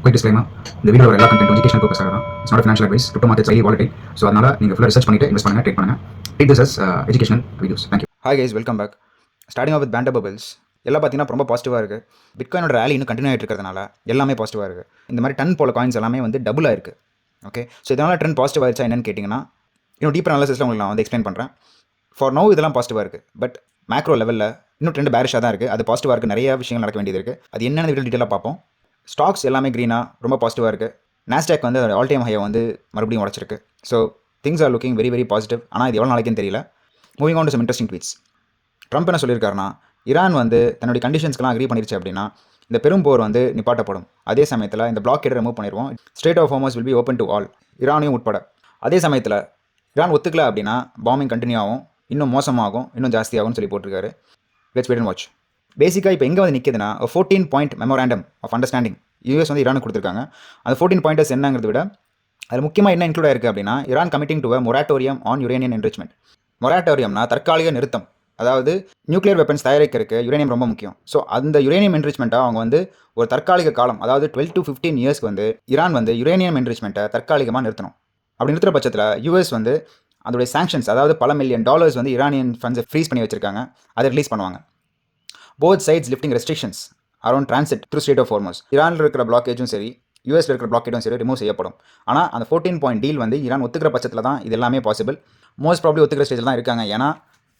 Quick disclaimer, இந்த வீடியோல எல்லா கண்டென்ட் எஜுகேஷனல் பர்பஸ்க்காக தான். It's not financial advice. Crypto markets highly volatile. So அதனால நீங்கள் ஃபுல்லாக ரிசர்ச் பண்ணிட்டு இன்வெஸ்ட் பண்ணுங்க, ட்ரேட் பண்ணுங்க. Take this as educational videos. Thank you. Hi guys, welcome back. Starting off with பேண்டர் பபிள்ஸ் எல்லாம் பார்த்தீங்கன்னா ரொம்ப பாசிட்டிவாக இருக்குது. பிட்காயினோட ரேலி இன்னும் கண்டினியூ ஆகிட்டு இருக்கிறதுனால எல்லாமே பாசிட்டிவாக இருக்குது. இந்த மாதிரி டன் போல காயின்ஸ் எல்லாமே வந்து டபுள் ஆயிருக்கு. ஓகே, ஸோ இதனால் ட்ரெண்ட் பாசிட்டிவ் ஆயிடுச்சா என்னன்னு கேட்டிங்கன்னா, இன்னும் டீப்பர் அனாலிசிஸில் உங்களுக்கு நான் வந்து எக்ஸ்பிளைன் பண்ணுறேன். ஃபார் நோ இதெல்லாம் பாசிட்டிவாக இருக்குது. பட் மேக்ரோ லெவலில் இன்னும் ட்ரெண்ட் பேரிஷாக தான் இருக்குது. அது பாசிட்டிவாக இருக்குது. நிறைய விஷயங்கள் நடக்க வேண்டியது இருக்குது. அது என்னென்ன டீட்டெயிலாக பார்ப்போம். ஸ்டாக்ஸ் எல்லாமே க்ரீனாக ரொம்ப பாசிட்டிவாக இருக்குது. நாஸ்டாக் வந்து ஆல் டைம் ஹையை வந்து மறுபடியும் உடச்சிருக்கு. So things are looking very very positive. ஆனால் இது எவ்வளோ நாளைக்குன்னு தெரியல. Moving on to some interesting tweets. Trump என்ன சொல்லியிருக்காருன்னா, ஈரான் வந்து தன்னுடைய கண்டிஷன்ஸ்க்கெலாம் அக்ரி பண்ணிருச்சு அப்படின்னா இந்த பெரும் போர் வந்து நிப்பாட்டப்படும். அதே சமயத்தில் இந்த பிளாக்கேடை ரிமூவ் பண்ணிடுவோம். Strait of Hormuz will be open to all, ஈரானையும் உட்பட. அதே சமயத்தில் ஈரான் ஒத்துக்கல அப்படின்னா பாம்பிங் கண்டினியூ ஆகும், இன்னும் மோசமாகும், இன்னும் ஜாஸ்தியாகும்னு சொல்லி போட்டிருக்காரு. Let's wait and watch. பேசிக்காக இப்போ எங்கே வந்து நிற்கிதுன்னா 14 point memorandum of understanding US வந்து ஈரானுக்கு கொடுத்துருக்காங்க. அந்த 14 பாயிண்டர்ஸ் என்னங்கிறத விட அது முக்கியமாக என்ன இன்க்ளூட் ஆயிருக்கு அப்படின்னா, Iran committing to a moratorium on uranium enrichment. மொராட்டோரியம்னா தற்காலிக நிறுத்தம். அதாவது நியூக்ளியர் வெப்பன்ஸ் தயாரிக்கிறதுக்கு யுரேனியம் ரொம்ப முக்கியம். ஸோ அந்த யுரேனியம் என்ரிச்மெண்ட்டை அவங்க வந்து ஒரு தற்காலிக காலம், அதாவது 12 to 15 இயர்ஸ்க்கு வந்து ஈரான் வந்து யுரேனியம் என்ரிச்மெண்ட்டை தற்காலிகமாக நிறுத்தணும். அப்படி நிறுத்துற பட்சத்தில் யூஎஸ் வந்து அதோடைய சாங்ஷன்ஸ், அதாவது பல மில்லியன் டாலர்ஸ் வந்து ஈரானியன் ஃபண்ட்ஸை ஃப்ரீஸ் பண்ணி வச்சிருக்காங்க, அதை ரிலீஸ் பண்ணுவாங்க. Both sides lifting restrictions around transit through strait of Hormuz. ஈரானில் இருக்கிற பிளாக்கேஜும் சரி, யூஎஸ்ல இருக்கிற பிளாக்கேஜும் சரி ரிமூவ் செய்யப்படும். ஆனால் அந்த 14 பாயிண்ட் டீல் வந்து ஈரான் ஒத்துக்கிற பட்சத்தில் தான் இது எல்லாமே பாசிபிள். மோஸ்ட் ப்ராப்ளி ஒத்துக்கிற ஸ்டேஜில் தான் இருக்காங்க. ஏன்னா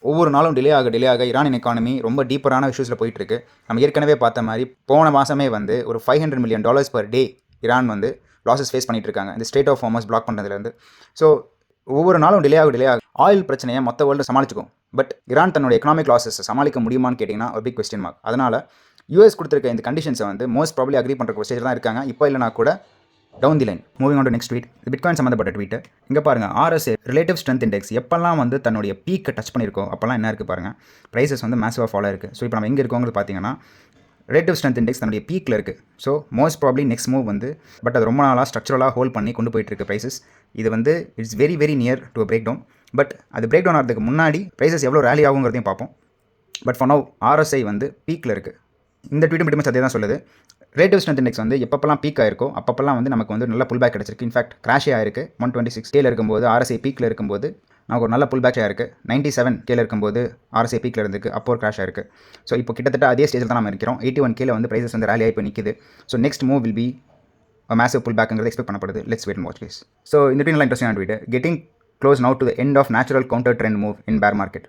ஒவ்வொரு நாளும் டிலே ஆக ஈரானியன் எக்கானமி ரொம்ப டீப்பரான இஷ்யூஸில் போயிட்டுருக்கு. நம்ம ஏற்கனவே பார்த்த மாதிரி போன மாதமே வந்து ஒரு $500 million பர் டே ஈரான் வந்து லாஸஸ் ஃபேஸ் பண்ணிட்டு இருக்காங்க, இந்த ஸ்ட்ரெய்ட் ஆஃப் ஹார்மஸ் பிளாக் பண்ணுறதுலேருந்து. ஸோ ஒவ்வொரு நாளும் டிலே ஆக ஆயில் பிரச்சனையை மொத்த வேர்ல்டு சமாளிச்சுக்கும். பட் ஈரான் தன்னோட எக்கனாமிக் லாஸஸ் சமாளிக்க முடியுமான்னு கேட்டிங்கன்னா ஒரு பிக் கொஸ்டின் மார்க். அதனால் யூஎஸ் கொடுத்துருக்க இந்த கண்டிஷன்ஸை வந்து மோஸ்ட் ப்ராப்ளி அக்ரி பண்ணுற ஸ்டேஜ் தான் இருக்காங்க. இப்போ இல்லைனா கூட down the line. Moving on to next tweet. Bitcoin சம்மந்தப்பட்ட ட்வீட். இங்கே பாருங்கள், RSI ரிலேட்டிவ் ஸ்ட்ரென்த் இண்டெக்ஸ் எப்போல்லாம் வந்து தன்னுடைய பீக்கை டச் பண்ணியிருக்கோ அப்போல்லாம் என்ன இருக்குது பாருங்கள், ப்ரைஸஸ் வந்து மேசிவாக ஃபாலோ இருக்குது. ஸோ இப்போ நம்ம எங்கே இருக்கோங்கிறது பார்த்தீங்கன்னா ரிலேட்டிவ் ஸ்ட்ரென்த் இண்டெக்ஸ் தன்னுடைய பீக்கில் இருக்குது. So most probably next move வந்து பட் அது ரொம்ப நாளாக ஸ்ட்ரக்சரலாக ஹோல்ட் பண்ணி கொண்டு போயிட்டுருக்கு ப்ரைஸஸ். இது வந்து it's very very near to break down. But அது பிரேக் டவுன் ஆகிறதுக்கு முன்னாடி ப்ரைஸஸ் எவ்வளோ ரேலி ஆகுங்கிறதையும் பார்ப்போம். பட் ஃபார் நவ் RSI வந்து பீக்கில் இருக்குது. இந்த ட்வீட்டும் மட்டுமே அதே தான் சொல்லுது. ரிலேட்டிவ் ஸ்ட்ரென்த் இண்டெக்ஸ் வந்து எப்பப்பெல்லாம் பீக் ஆயிருக்கோ அப்பப்பெல்லாம் வந்து நமக்கு வந்து நல்ல புல் பேக் கிடச்சிருக்கு. இன்ஃபேக்ட் கிராஷே ஆயிருக்கு. 126K இருக்கும்போது RSI பீக்கில் இருக்கும்போது நமக்கு ஒரு நல்ல புல் பேக் ஆயிருக்கு. 97K இருக்கும்போது RSI பீக்கில் இருந்துருக்கு, அப்போ ஒரு கிராஷ் ஆயிருக்கு. ஸோ இப்போ கிட்டத்தட்ட அதே ஸ்டேஜில் தான் நம்ம இருக்கிறோம். 81K வந்து ப்ரைஸஸ் வந்து ரேலி ஆகி இப்போ நிற்குது. So next move will be massive pull பேக்குங்கிறது எக்ஸ்பெக்ட் பண்ணப்படுது. Let's wait and watch please. So இந்த ட்வீட் நல்லா interesting tweet. Getting close now to the end of natural counter trend move in bear market.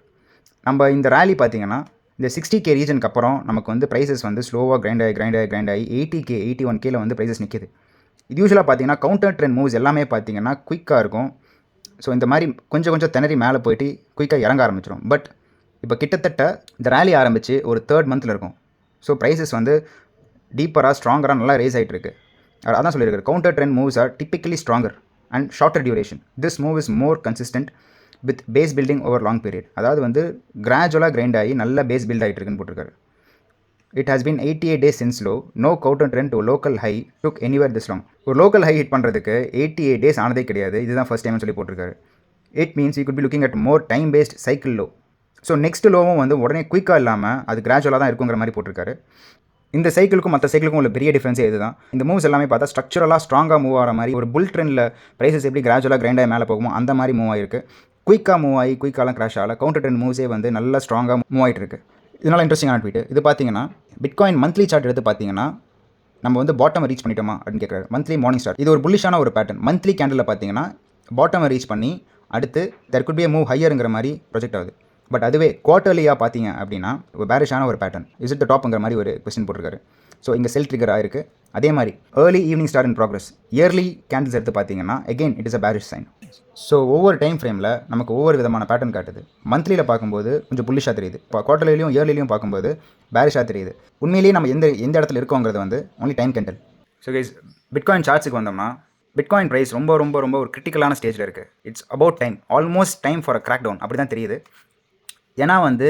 நம்ம இந்த rally பார்த்தீங்கன்னா இந்த 60K ரீஜனுக்கு அப்புறம் நமக்கு வந்து ப்ரைஸஸ் வந்து ஸ்லோவாக கிரைண்ட் ஆகி 80K 81K வந்து ப்ரைஸஸ் நிற்கிது. இது யூஸ்வலாக பார்த்தீங்கன்னா கவுண்டர் ட்ரெண்ட் மூவ்ஸ் எல்லாமே பார்த்தீங்கன்னா குயிக்காக இருக்கும். ஸோ இந்த மாதிரி கொஞ்சம் திணறி மேலே போயிட்டு குயிக்காக இறங்க ஆரம்பிச்சிடும். பட் இப்போ கிட்டத்தட்ட இந்த ரேலி ஆரம்பித்து ஒரு 3rd monthல் இருக்கும். ஸோ ப்ரைஸஸ் வந்து டீப்பராக ஸ்ட்ராங்கராக நல்லா ரேஸ் ஆகிட்டு இருக்கு. அதான் சொல்லியிருக்காரு, counter trend moves are typically stronger and shorter duration. This move is more consistent with base building over long period. அதாவது வந்து கிராஜுவலாக கிரைண்ட் ஆகி நல்ல பேஸ் பில்ட் ஆகிட்டு இருக்குன்னு போட்டிருக்காரு. It has been 88 days since low. No counter trend to local high took anywhere this long. ஒரு local high hit பண்ணுறதுக்கு 88 days ஆனதே கிடையாது. இதுதான் ஃபர்ஸ்ட் டைம்னு சொல்லி போட்டிருக்காரு. It means you could be looking at more time based cycle low. So next லோவும் வந்து உடனே குயிக்காக இல்லாமல் அது கிராஜுவலாக தான் இருக்குங்கிற மாதிரி போட்டிருக்காரு. இந்த சைக்கிளுக்கும் மற்ற சைக்கிளுக்கும் உள்ள பெரிய டிஃப்ரென்ஸே இதுதான். இந்த மூவ்ஸ் எல்லாமே பார்த்தா ஸ்ட்ரக்சரலாக ஸ்ட்ராங்காக மூவ் ஆகிற மாதிரி, ஒரு புல் ட்ரெண்டில் ப்ரைஸஸ் எப்படி கிராஜுவலாக கிரைண்ட் ஆகி மேலே போகுமோ அந்த மாதிரி மூவ் ஆகிருக்கு. குயிக்காக மூவ் ஆகி குயிக்காலாம் கிராஷ் ஆகல. கவுண்டர் ட்ரெண்ட் மூவ்ஸே வந்து நல்லா ஸ்ட்ராங்காக மூவ் ஆகிட்டு இருக்கு. இதனால் இன்ட்ரெஸ்டிங்கான ட்வீட். இது பார்த்தீங்கன்னா பிட்காயின் மந்த்லி சார்ட் எடுத்து பார்த்தீங்கன்னா நம்ம வந்து பாட்டம் ரீச் பண்ணிட்டோமா அப்படின்னு கேட்குறாரு. மந்த்லி மார்னிங் ஸ்டார்ட் இது ஒரு புல்லிஷான ஒரு பேட்டர்ன். மந்த்லி கேண்டில் பார்த்தீங்கன்னா பாட்டம் ரீச் பண்ணி அடுத்து தெர் குட் பி மூவ் ஹையருங்கிற மாதிரி ப்ரொஜெக்ட் ஆகுது. பட் அதுவே குவார்ட்டர்லியாக பார்த்தீங்க அப்படின்னா ஒரு பேரிஷான ஒரு பேட்டர்ன். இஸ் இட் த டாப்ங்கிற மாதிரி ஒரு கொஸ்டின் போட்டிருக்காரு. ஸோ இங்கே செல் ட்ரிகர் ஆயிருக்கு. அதே மாதிரி early evening star in progress. Early candles எடுத்து பார்த்தீங்கன்னா again it is a bearish sign. So ஒவ்வொரு டைம் ஃப்ரேமில் நமக்கு ஒவ்வொரு விதமான பேட்டர்ன் காட்டுது. மந்த்லியில் பார்க்கும்போது கொஞ்சம் புல்லிஷாக தெரியுது. இப்போ குவார்ட்டர்லியும் இயர்லியும் பார்க்கும்போது பேரிஷாக தெரியுது. உண்மையிலேயே நம்ம எந்த இடத்துல இருக்கோங்கிறது வந்து only time can tell. So guys, bitcoin சார்ட்ஸுக்கு வந்தோம்னா பிட்காயின் ப்ரைஸ் ரொம்ப ஒரு கிரிட்டிக்கலான ஸ்டேஜில் இருக்குது. It's about time, almost time for a crack down அப்படி தான் தெரியுது. ஏன்னா வந்து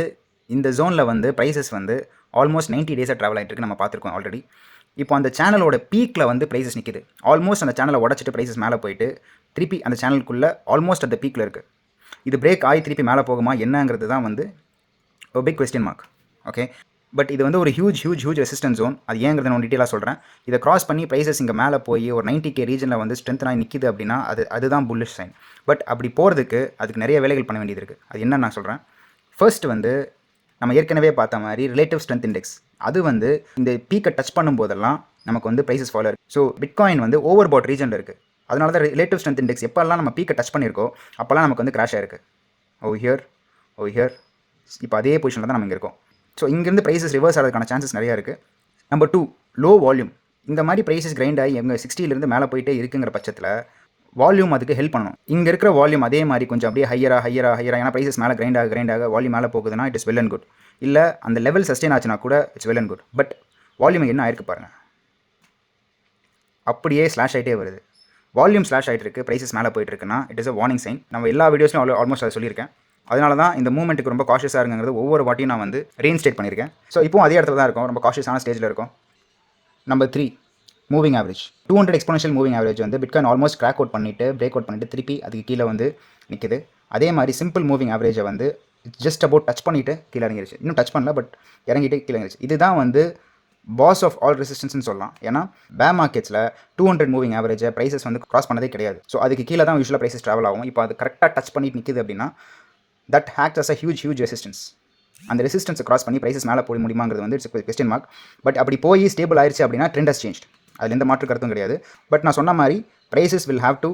இந்த ஜோனில் வந்து ப்ரைஸஸ் வந்து ஆல்மோஸ்ட் 90 days ட்ராவல் ஆகிட்டு இருக்கு. நம்ம பார்த்துருக்கோம் ஆல்ரெடி. இப்போ அந்த சேனலோட பீக்கில் வந்து ப்ரைஸஸ் நிற்கிது. ஆல்மோஸ்ட் அந்த சேனலை உடச்சிட்டு ப்ரைஸஸ் மேலே போயிட்டு திருப்பி அந்த சேனலுக்குள்ளே ஆல்மோஸ்ட் அந்த பீக்கில் இருக்குது. இது பிரேக் ஆகி திருப்பி மேலே போகுமா என்னங்கிறது தான் வந்து ஒரு big question mark. Okay, but இது வந்து ஒரு ஹியூஜ் ரெசிஸ்டன்ஸ் ஜோன். அது ஏங்கிறத நான் டீட்டெயிலாக சொல்கிறேன். இதை கிராஸ் பண்ணி ப்ரைஸஸ் இங்கே மேலே போய் ஒரு 90K ரீஜனில் வந்து ஸ்ட்ரென்த்னாக நிற்கிது அப்படின்னா அதுதான் புல்லிஷ் சைன். பட் அப்படி போகிறதுக்கு அதுக்கு நிறைய வேலைகள் பண்ண வேண்டியது இருக்குது. அது என்னன்னு நான் சொல்கிறேன். ஃபர்ஸ்ட் வந்து நம்ம ஏற்கனவே பார்த்த மாதிரி ரிலேட்டிவ் ஸ்ட்ரென்த் இண்டெக்ஸ், அது வந்து இந்த பீக்கை டச் பண்ணும்போதெல்லாம் நமக்கு வந்து ப்ரைஸஸ் ஃபாலோ இருக்குது. ஸோ பிட்காயின் வந்து ஓவர் பாட் ரீஜனில் இருக்குது. அதனால தான் ரிலேட்டிவ் ஸ்ட்ரென்த் இண்டெக்ஸ் எப்போல்லாம் நம்ம பீக்கை டச் பண்ணியிருக்கோ அப்போல்லாம் நமக்கு வந்து கிராஷ் ஆயிருக்கு. ஓ ஹியர் இப்போ அதே பொசிஷனில் தான் நம்ம இங்கே இருக்கோம். ஸோ இங்கேருந்து ப்ரைஸஸ் ரிவர்ஸ் ஆகிறதுக்கான சான்சஸ் நிறையா இருக்குது. Number 2, low volume. இந்த மாதிரி ப்ரைஸஸ் கிரைண்ட் ஆகி எங்கள் 60லேருந்து மேலே போயிட்டே இருக்குங்கிற பட்சத்தில் வால்யூம் அதுக்கு ஹெல்ப் பண்ணணும். இங்கே இருக்கிற வால்யூம் அதே மாதிரி கொஞ்சம் அப்படியே ஹையராக ஏன்னா ப்ரைஸஸ் மேலே கிரைண்ட் ஆக வால்யூம் மேலே போகுதுன்னா it is well and good. இல்லை அந்த லெவல் சஸ்டெயின் ஆச்சுன்னா கூட it's well and good. But volume என்ன ஆயிருக்கு பாருங்கள், அப்படியே ஸ்லாஷ் ஆகிட்டே வருது. வால்யூம் ஸ்லாஷ் ஆகிட்டு இருக்குது, ப்ரைஸஸ் மேலே போயிட்டு இருக்குன்னா it is a warning sign. நம்ம எல்லா வீடியோஸ்லையும் ஆல்மோஸ்ட் அதை சொல்லியிருக்கேன். அதனால தான் இந்த மூவ்மெண்ட்டுக்கு ரொம்ப காஷியஸாக இருங்கிறது ஒவ்வொரு வாட்டியும் நான் வந்து ரீஇன்ஸ்டேட் பண்ணியிருக்கேன். ஸோ இப்போ அதே இடத்துல தான் இருக்கும், ரொம்ப காஷியஸான ஸ்டேஜில் இருக்கும். Number 3, moving average. 200 exponential moving average வந்து பிட்காயின் ஆல்மோஸ்ட் கிராக் அவுட் பண்ணிவிட்டு பிரேக் அவுட் பண்ணிவிட்டு திருப்பி அதுக்கு கீழே வந்து நிற்குது. அதே மாதிரி சிம்பிள் மூவிங் ஆவரேஜை வந்து ஜஸ்ட் அபவுட் டச் பண்ணிவிட்டு கீழே இறங்கிருச்சு. இன்னும் டச் பண்ணல, பட் இறங்கிட்டு கீழே இறங்கிருச்சு. இதுதான் வந்து பாஸ் ஆஃப் ஆல் ரெசிஸ்டன்ஸ்னு சொல்லலாம். ஏன்னா பே மார்க்கெட்ஸில் 200 மூவிங் ஆவரேஜை ப்ரைஸஸ் வந்து கிராஸ் பண்ணதே கிடையாது. ஸோ அதுக்கு கீழே தான் யூஸ்வலாக ப்ரைஸஸ் ட்ராவல் ஆகும். இப்போ அது கரெக்டாக டச் பண்ணிட்டு நிற்குது அப்படின்னா that acts as a huge resistance. அந்த ரெசிஸ்டன்ஸை கிராஸ் பண்ணி ப்ரைஸஸ் மேலே போய் முடியுமாங்கிறது வந்து இட்ஸ் கொஸ்டின் மார்க். பட் அப்படி போய் ஸ்டேபிள் ஆயிடுச்சு அப்படின்னா ட்ரெண்ட் ஹஸ் சேஞ்ச். அதில் எந்த மாற்று கருத்தும் கிடையாது. பட் நான் சொன்ன மாதிரி prices will have to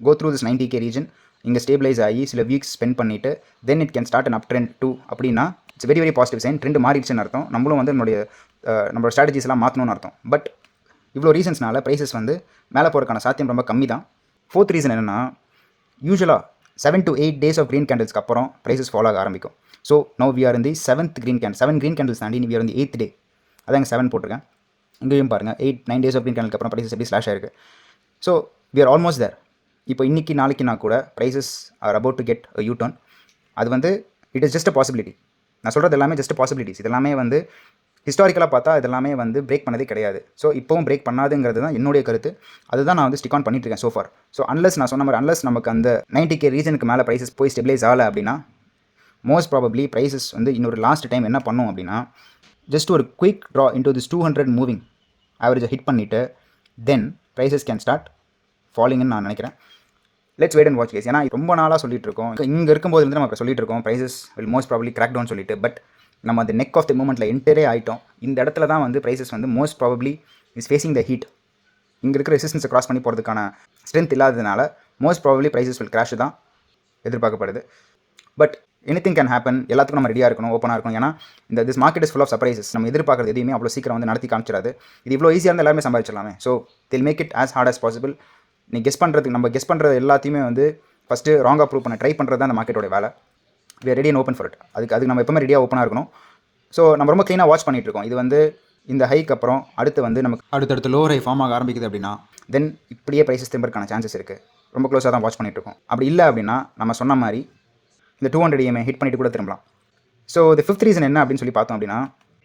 go through this 90K region. இங்கே ஸ்டேபிளைஸ் ஆகி சில வீக்ஸ் ஸ்பெண்ட் பண்ணிவிட்டு then it can start an up trend too. அப்படின்னா it's very positive sign. Trend மாறிடுச்சுன்னு அர்த்தம். நம்மளும் வந்து நம்மளோட ஸ்ட்ராட்டஜிஸ் எல்லாம் மாற்றணும்னு அர்த்தம். பட் இவ்வளோ ரீசன்ஸ்னால ப்ரைஸஸ் வந்து மேலே போகிறதுக்கான சாத்தியம் ரொம்ப கம்மி தான். 4th ரீசன் என்னென்னா, யூஸ்வலாக 7 to 8 days ஆஃப் க்ரீன் கேண்டில்ஸ்க்கு அப்புறம் ப்ரைஸஸ் ஃபாலோ ஆக ஆரம்பிக்கும். So no we are in the 7th green candle. 7 green candles தாண்டி we are in the 8th day. அதான் இங்கே 7 போட்டிருக்கேன். இங்கேயும் பாருங்கள் 8-9 days ஆஃப் க்ரீன் கேண்டிலுக்கு அப்புறம் ப்ரைஸஸ் எப்படி ஸ்லாஷ் ஆயிருக்கு. So we are almost there. இப்போ இன்றைக்கி நாளைக்குனா கூட prices are about to get a U turn. அது வந்து it is just a possibility. நான் சொல்கிறது எல்லாமே ஜஸ்ட் பாசிபிலிட்டிஸ். இதெல்லாமே வந்து ஹிஸ்டாரிக்கலாக பார்த்தா இதெல்லாமே வந்து பிரேக் பண்ணதே கிடையாது. ஸோ இப்போவும் பிரேக் பண்ணாதுங்கிறது தான் என்னுடைய கருத்து. அதுதான் நான் வந்து ஸ்டிக் ஆன் பண்ணிட்டு இருக்கேன் சோஃபார். ஸோ அன்லஸ் நான் சொன்ன மாதிரி அன்லஸ் நமக்கு அந்த 90K ரீஜனுக்கு மேலே ப்ரைஸஸ் போய் ஸ்டெபிலைஸ் ஆகலை அப்படின்னா மோஸ்ட் ப்ராபப்ளி ப்ரைஸஸ் வந்து இன்னொரு லாஸ்ட் டைம் என்ன பண்ணும் அப்படின்னா ஜஸ்ட் ஒரு quick draw into this 200 moving ஆவரேஜை ஹிட் பண்ணிவிட்டு தென் ப்ரைஸஸ் கேன் ஸ்டார்ட் ஃபாலிங்னு நான் நினைக்கிறேன். Let's wait and watch guys. ஏன்னா ரொம்ப நாளாக சொல்லிட்டு இருக்கோம். இங்கே இருக்கும்போது வந்து நம்ம சொல்லிட்டு இருக்கோம் prices will most probably crack down சொல்லிட்டு. பட் நம்ம அந்த நெக் ஆஃப் த மூமெண்ட்டில் என்டரே ஆகிட்டோம். இந்த இடத்துல தான் வந்து ப்ரைஸஸ் வந்து most probably is facing the heat. இங்கே இருக்கிற ரெசிஸ்டன்ஸை கிராஸ் பண்ணி போகிறதுக்கான ஸ்ட்ரென்த் இல்லாததுனால most probably prices will crash தான் எதிர்பார்க்கப்படுது. But anything can happen. எல்லாத்துக்கும் நம்ம ரெடியாக இருக்கணும், ஓப்பனாக இருக்கணும். ஏன்னா இந்த this market is full of surprises. நம்ம எதிர்பார்க்குறது எதுவுமே அவ்வளோ சீக்கிரம் வந்து நடத்தி காமிச்சிடாது. இது இவ்வளோ ஈஸியாக இருந்தால் எல்லாருமே சம்பாதிச்சிடலாமே. So they'll make it as hard as possible. நீ கெஸ் பண்ணுறதுக்கு நம்ம கெஸ் பண்ணுறது எல்லாத்தையுமே வந்து ஃபஸ்ட்டு ராங்காக ப்ரூவ் பண்ண ட்ரை பண்ணுறது தான் அந்த மார்க்கெட்டோட வேலை. We are ready and open for it. அதுக்கு நம்ம எப்பவுமே ரெடியாக ஓப்பனாக இருக்கணும். ஸோ நம்ம ரொம்ப க்ளீனாக வாட்ச் பண்ணிகிட்டு இருக்கோம். இது வந்து இந்த ஹைக்கு அப்புறம் அடுத்து வந்து நமக்கு அடுத்தடுத்து லோவர் ஹை ஃபார்ம் ஆக ஆரம்பிக்குது அப்படின்னா தென் இப்படியே ப்ரைஸஸ் திரும்பறதுக்கான சான்சஸ் இருக்குது. ரொம்ப க்ளோஸாக தான் வாட்ச் பண்ணிகிட்டு இருக்கோம். அப்படி இல்லை அப்படின்னா நம்ம சொன்ன மாதிரி இந்த 200 EMA ஹிட் பண்ணிட்டு கூட திரும்பலாம். ஸோ இந்த 5th ரீசன் என்ன அப்படின்னு சொல்லி பார்த்தோம் அப்படின்னா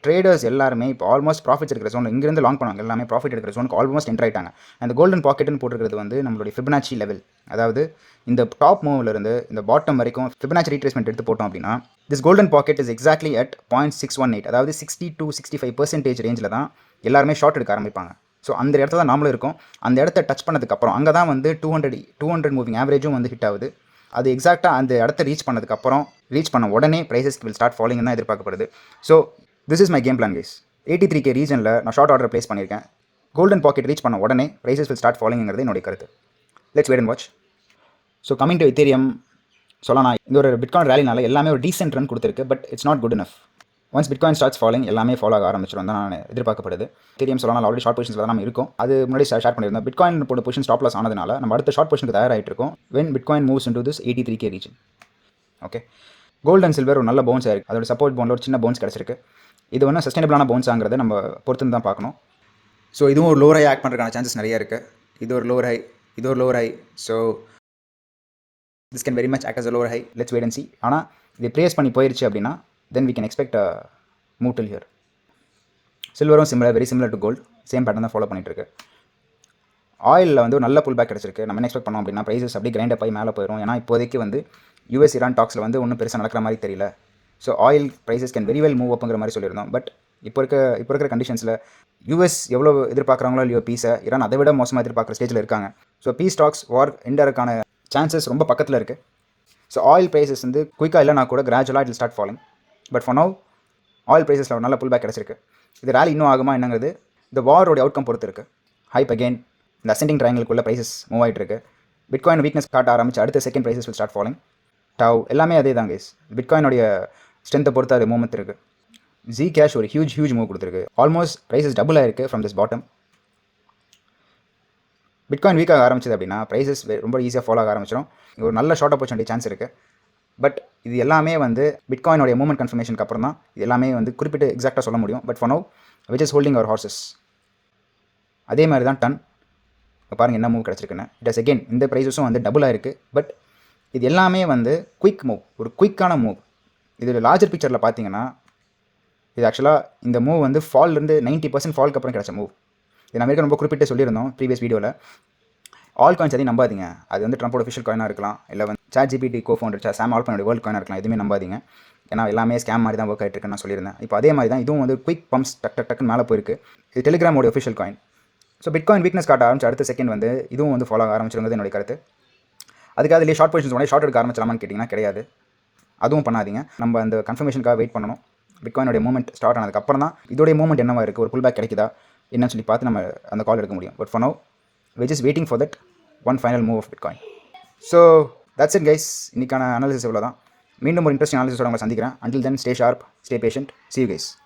ட்ரேடர்ஸ் எல்லாருமே இப்போ ஆல்மோஸ்ட் ப்ராஃபிட்ஸ் எடுக்கிற ஜோன் இங்கேருந்து லாங் பண்ணுவாங்க. எல்லாமே ப்ராஃபிட் எடுக்கிற ஜோனுக்கு ஆல்மோஸ்ட் என்டர் ஆகிட்டாங்க. அந்த கோல்டன் பாக்கெட்னு போட்டுருக்கிறது வந்து நம்மளுடைய ஃபிபனாச்சி லெவல். அதாவது இந்த டாப் மூவ்லேருந்து இந்த பாட்டம் வரைக்கும் ஃபிபனாச்சி ரீட்ரேஸ்மெண்ட் எடுத்து போட்டோம் அப்படின்னா this golden pocket is exactly at 0.618. அதாவது 60 to 65% ரேஞ்சில் தான் எல்லாருமே ஷார்ட் எடுக்க ஆரம்பிப்பாங்க. ஸோ அந்த இடத்துல தான் நாமளும் இருக்கும். அந்த இடத்த டச் பண்ணதுக்கப்புறம் அங்கே தான் வந்து 200 மூவிங் ஆவரேஜும் வந்து ஹிட் ஆகுது. அது எக்ஸாக்டாக அந்த இடத்த ரீச் பண்ணதுக்கப்புறம் ரீச் பண்ண உடனே ப்ரைஸஸ் வில் ஸ்டார்ட் ஃபாலிங் தான் எதிர்பார்க்கப்படுது. So this is my game plan guys. 83K ரீஜனில் நான் ஷார்ட் ஆர்டர் ப்ளேஸ் பண்ணியிருக்கேன். கோல்டன் பாக்கெட் ரீச் பண்ண உடனே ப்ரைஸஸ் வில் ஸ்டார்ட் ஃபாலிங்கிறது என்னுடைய கருத்து. Let's wait and watch. So coming to Ethereum சொல்லலாம், இந்த ஒரு பிட்காயின் ரேலினால எல்லாமே ஒரு டீசென்ட் ரன் கொடுத்துருக்கு. But it's not good enough. Once bitcoin starts falling எல்லாமே ஃபாலோ ஆக ஆரம்பிச்சிடும் தான் நான் எதிர்பார்க்கப்படுது. எத்தீரியம் சொல்லலாம் ஆல்ரெடி ஷார்ட் பொசிஷன்ஸில் தான் நம்ம இருக்கும். அது முன்னாடி ஷேர் பண்ணியிருந்தோம். பிட்காயின் போட பொசிஷன் ஸ்டாப் லாஸ் ஆனதுனால நம்ம அடுத்த ஷார்ட் பொசிஷனுக்கு தயாராகிட்டு இருக்கோம். When bitcoin moves into this 83K region. Okay, gold and silver ஒரு நல்ல பவுன்ஸ் ஆயிருக்கு. அதோட சப்போர்ட் பவுனில் ஒரு சின்ன பவுன்ஸ் கிடச்சிருக்கு. இது வந்து சஸ்டைனபிளான பவுன்ஸாங்கிறத நம்ம பொறுத்து தான் பார்க்கணும். ஸோ இதுவும் ஒரு லோவர் ஹை ஆக்ட் பண்ணுறதுக்கான சான்சஸ் நிறைய இருக்குது. இது ஒரு லோவர் ஹை, இது ஒரு lower high. So this can very much act as a lower high. Let's wait and see. ஆனால் இது ப்ரேஸ் பண்ணி போயிடுச்சு அப்படின்னா then we can expect move till here. சில்வரும் very similar to gold, same pattern தான் follow பண்ணிட்டுருக்கு. ஆயிலில் வந்து ஒரு நல்ல புல் பேக் கிடச்சிருக்கு. நம்ம என்ன எக்ஸ்பெக்ட் பண்ணோம் அப்படின்னா ப்ரைஸஸ் அப்படியே கிரைண்ட் அப் ஆகி மேலே போயிடும். ஏன்னா இப்போதைக்கு வந்து US ஈரான் டாக்ஸில் வந்து ஒன்றும் பெருசாக நடக்கிற மாதிரி தெரியல. So oil prices can very well move அப்புங்கிற மாதிரி சொல்லியிருந்தோம். பட் இப்போ இருக்கிற கண்டிஷன்ஸில் யூஎஸ் எவ்வளோ எதிர்பார்க்குறாங்களோ இல்லையோ பீஸை, ஈரான் அதை விட மோசமாக எதிர்பார்க்குற ஸ்டேஜில் இருக்காங்க. ஸோ பீஸ் டாக்ஸ் வார் எண்டருக்கான சான்சஸ் ரொம்ப பக்கத்தில் இருக்குது. ஸோ ஆயில் ப்ரைஸஸ் வந்து குயிக்காக இல்லைனா கூட கிராஜுவலாக it start falling. But for now oil ப்ரைஸஸில் ஒரு நல்ல புல் பேக் கிடச்சிருக்கு. இது ரேலி இன்னும் ஆகுமா என்னங்கிறது இந்த வாரோடைய அவுட்கம் பொறுத்து இருக்குது. ஹைப் அகெயின் இந்த அசெண்டிங் ட்ரையாங்கிளுக்குள்ள ப்ரைஸஸ் மூவ் ஆகிட்டு இருக்கு. பிட்காயின் வீக்னஸ் காட்ட ஆரம்பிச்சு அடுத்த second prices will start falling. Dow எல்லாமே அதே தான் கைஸ். பிட்காயினுடைய ஸ்ட்ரென்த்தை பொறுத்து அது மூவ்மெண்ட் இருக்குது. ஜி கேஷ் ஒரு ஹியூஜ் மூவ் கொடுத்துருக்கு. ஆல்மோஸ்ட் ப்ரைஸஸ் டபுள் ஆயிருக்கு ஃப்ரம் திஸ் பாட்டம். பிட்காயின் வீக்காக ஆரம்பிச்சது அப்படின்னா ப்ரைஸஸ் ரொம்ப ஈஸியாக ஃபாலோ ஆக ஆரம்பிச்சிடும். ஒரு நல்ல ஷார்ட் ஆப்பர்ச்சுனிட்டி சான்ஸ் இருக்குது. பட் இது எல்லாமே வந்து பிட்காயினுடைய மூவ்மெண்ட் கன்ஃபர்மேஷனுக்கு அப்புறம் தான் இது எல்லாமே வந்து குறிப்பிட்டு எக்ஸாக்டாக சொல்ல முடியும். But for now which is holding our horses. அதே மாதிரி தான் டன் பாருங்கள் என்ன மூவ் கிடச்சிருக்குன்னு. இட் இஸ் அகெயின் இந்த ப்ரைஸஸும் வந்து டபுள் ஆயிருக்கு. பட் இது எல்லாமே வந்து குயிக் மூவ், ஒரு குயிக்கான மூவ். இதில் லார்ஜர் பிக்சரில் பார்த்தீங்கன்னா இது ஆக்சுவலாக இந்த மூவ் வந்து ஃபால்லேருந்து 90% ஃபால்க்கு அப்புறம் கிடச்ச மூவ். இது நம்ம ரொம்ப குறிப்பிட்டு சொல்லியிருந்தோம் ப்ரீவியஸ் வீடியோவில். ஆல் காயின்ஸ் அதையும் நம்பாதீங்க. அது வந்து ட்ரம்போட அஃபிஷியல் காயினாக இருக்கலாம், இல்லை வந்து ChatGPT கோஃபவுண்டர் சாம் ஆல்ட்மனோட வேர்ல்ட் காயினாக இருக்கலாம். எதுவுமே நம்பாதீங்க. ஏன்னா எல்லாமே ஸ்கேம் மாதிரி தான் ஒர்க் ஆகிட்டு இருக்குன்னு நான் சொல்லியிருந்தேன். இப்போ அதே மாதிரி தான் இதுவும் வந்து குயிக் பம்ப்ஸ் டக்குன்னு மேலே போயிருக்கு. இது டெலிகிராமோட official coin. So bitcoin weakness காட்ட ஆரம்பிச்சு அடுத்த செகண்ட் வந்து இதுவும் வந்து ஃபாலோ ஆரம்பிச்சிருங்கிறது என்னோட கருத்து. அதுக்காக அதிலே ஷார்ட் பொசிஷன்ஸ் உடனே ஷார்ட் எடுக்க ஆரம்பிச்சலாமான்னு கேட்டிங்கன்னா கிடையாது. அதுவும் பண்ணாதீங்க. நம்ம அந்த கன்ஃபர்மேஷனுக்காக வெயிட் பண்ணணும். பிட்காயினுடைய மூவ்மெண்ட் ஸ்டார்ட் ஆனதுக்கப்புறம் தான் இதோடைய மூவ்மெண்ட் என்னவா இருக்குது, ஒரு புல் பேக் கிடைக்குதா என்னன்னு சொல்லி பார்த்து நம்ம அந்த கால் எடுக்க முடியும். But for now we just waiting for that one final move of bitcoin. So that's it guys. இன்னைக்கான அனாலிசிஸ் இவ்வளோ தான். மீண்டும் ஒரு இன்ட்ரெஸ்டிங் அனாலிசிஸோட உங்களை சந்திக்கிறேன். Until then stay sharp, stay patient, see you guys.